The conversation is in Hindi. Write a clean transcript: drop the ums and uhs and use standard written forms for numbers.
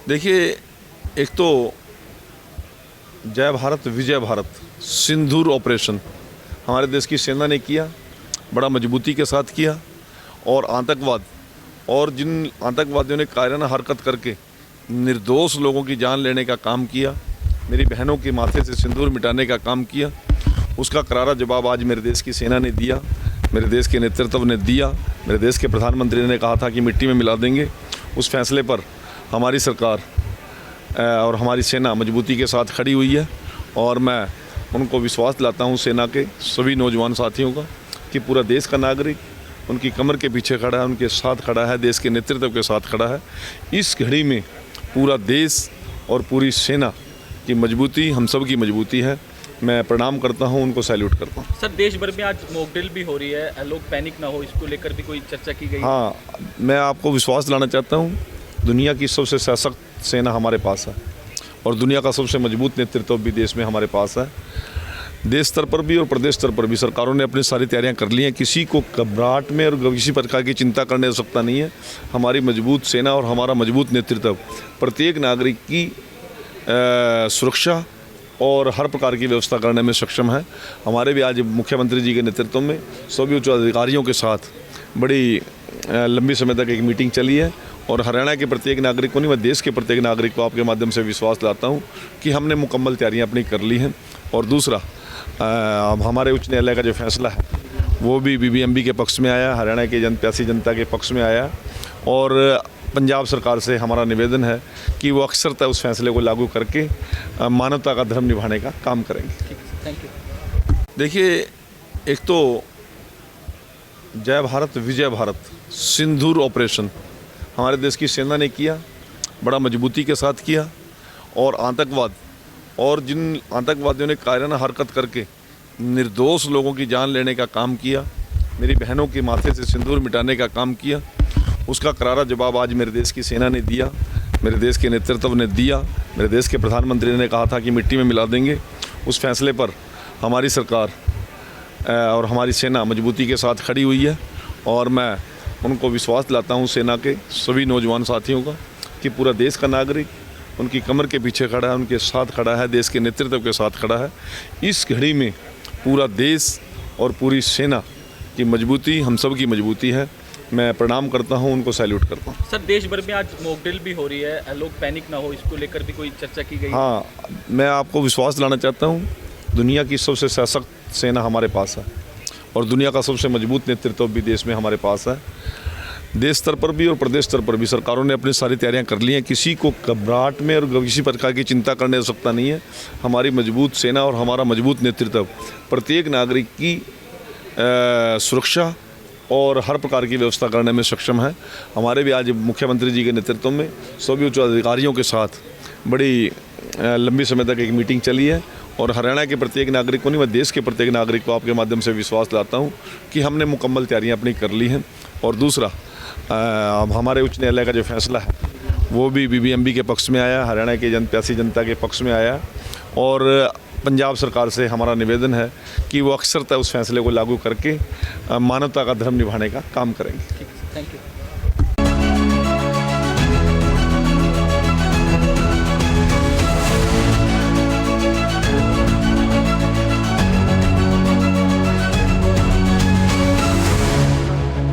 देखिए, एक तो जय भारत विजय भारत सिंदूर ऑपरेशन हमारे देश की सेना ने किया, बड़ा मजबूती के साथ किया। और आतंकवाद और जिन आतंकवादियों ने कायराना हरकत करके निर्दोष लोगों की जान लेने का काम किया, मेरी बहनों के माथे से सिंदूर मिटाने का काम किया, उसका करारा जवाब आज मेरे देश की सेना ने दिया, मेरे देश के नेतृत्व ने दिया। मेरे देश के प्रधानमंत्री ने कहा था कि मिट्टी में मिला देंगे। उस फैसले पर हमारी सरकार और हमारी सेना मजबूती के साथ खड़ी हुई है। और मैं उनको विश्वास दिलाता हूं, सेना के सभी नौजवान साथियों का, कि पूरा देश का नागरिक उनकी कमर के पीछे खड़ा है, उनके साथ खड़ा है, देश के नेतृत्व के साथ खड़ा है। इस घड़ी में पूरा देश और पूरी सेना की मजबूती हम सब की मजबूती है। मैं प्रणाम करता हूं, उनको सैल्यूट करता हूं। सर, देश भर में आज मॉक ड्रिल भी हो रही है, लोग पैनिक ना हो, इसको लेकर भी कोई चर्चा की गई? हाँ, मैं आपको विश्वास दिलाना चाहता हूँ, दुनिया की सबसे सशक्त सेना हमारे पास है और दुनिया का सबसे मजबूत नेतृत्व भी देश में हमारे पास है। देश स्तर पर भी और प्रदेश स्तर पर भी सरकारों ने अपनी सारी तैयारियां कर ली हैं। किसी को घबराहट में और किसी प्रकार की चिंता करने की आवश्यकता नहीं है। हमारी मजबूत सेना और हमारा मजबूत नेतृत्व प्रत्येक नागरिक की सुरक्षा और हर प्रकार की व्यवस्था करने में सक्षम है। हमारे भी आज मुख्यमंत्री जी के नेतृत्व में सभी उच्च अधिकारियों के साथ बड़ी लंबी समय तक एक मीटिंग चली है और हरियाणा के प्रत्येक नागरिक को नहीं, मैं देश के प्रत्येक नागरिक को आपके माध्यम से विश्वास दिलाता हूँ कि हमने मुकम्मल तैयारियाँ अपनी कर ली हैं। और दूसरा, हमारे उच्च न्यायालय का जो फैसला है वो भी बीबीएमबी के पक्ष में आया, हरियाणा के प्यासी जनता के पक्ष में आया। और पंजाब सरकार से हमारा निवेदन है कि वो अक्सरतः उस फैसले को लागू करके मानवता का धर्म निभाने का काम करेंगे। Thank you. देखिए, एक तो जय भारत विजय भारत सिंदूर ऑपरेशन हमारे देश की सेना ने किया, बड़ा मजबूती के साथ किया। और आतंकवाद और जिन आतंकवादियों ने कायराना हरकत करके निर्दोष लोगों की जान लेने का काम किया, मेरी बहनों के माथे से सिंदूर मिटाने का काम किया, उसका करारा जवाब आज मेरे देश की सेना ने दिया, मेरे देश के नेतृत्व ने दिया। मेरे देश के प्रधानमंत्री ने कहा था कि मिट्टी में मिला देंगे। उस फैसले पर हमारी सरकार और हमारी सेना मजबूती के साथ खड़ी हुई है। और मैं उनको विश्वास दिलाता हूं, सेना के सभी नौजवान साथियों का, कि पूरा देश का नागरिक उनकी कमर के पीछे खड़ा है, उनके साथ खड़ा है, देश के नेतृत्व के साथ खड़ा है। इस घड़ी में पूरा देश और पूरी सेना की मजबूती हम सब की मजबूती है। मैं प्रणाम करता हूं, उनको सैल्यूट करता हूं। सर, देश भर में आज मॉक ड्रिल भी हो रही है, लोग पैनिक ना हो, इसको लेकर भी कोई चर्चा की गई? हाँ, मैं आपको विश्वास दिलाना चाहता हूँ, दुनिया की सबसे सशक्त सेना हमारे पास है और दुनिया का सबसे मजबूत नेतृत्व भी देश में हमारे पास है। देश स्तर पर भी और प्रदेश स्तर पर भी सरकारों ने अपनी सारी तैयारियां कर ली हैं। किसी को घबराहट में और किसी प्रकार की चिंता करने की आवश्यकता नहीं है। हमारी मजबूत सेना और हमारा मजबूत नेतृत्व प्रत्येक नागरिक की सुरक्षा और हर प्रकार की व्यवस्था करने में सक्षम है। हमारे भी आज मुख्यमंत्री जी के नेतृत्व में सभी उच्च अधिकारियों के साथ बड़ी लंबी समय तक एक मीटिंग चली है और हरियाणा के प्रत्येक नागरिक को नहीं, मैं देश के प्रत्येक नागरिक को आपके माध्यम से विश्वास दिलाता हूँ कि हमने मुकम्मल तैयारियाँ अपनी कर ली हैं। और दूसरा, हमारे उच्च न्यायालय का जो फैसला है वो भी बीबीएमबी के पक्ष में आया, हरियाणा के प्यासी जनता के पक्ष में आया। और पंजाब सरकार से हमारा निवेदन है कि वो अक्सरतः उस फैसले को लागू करके मानवता का धर्म निभाने का काम करेंगे। Thank you.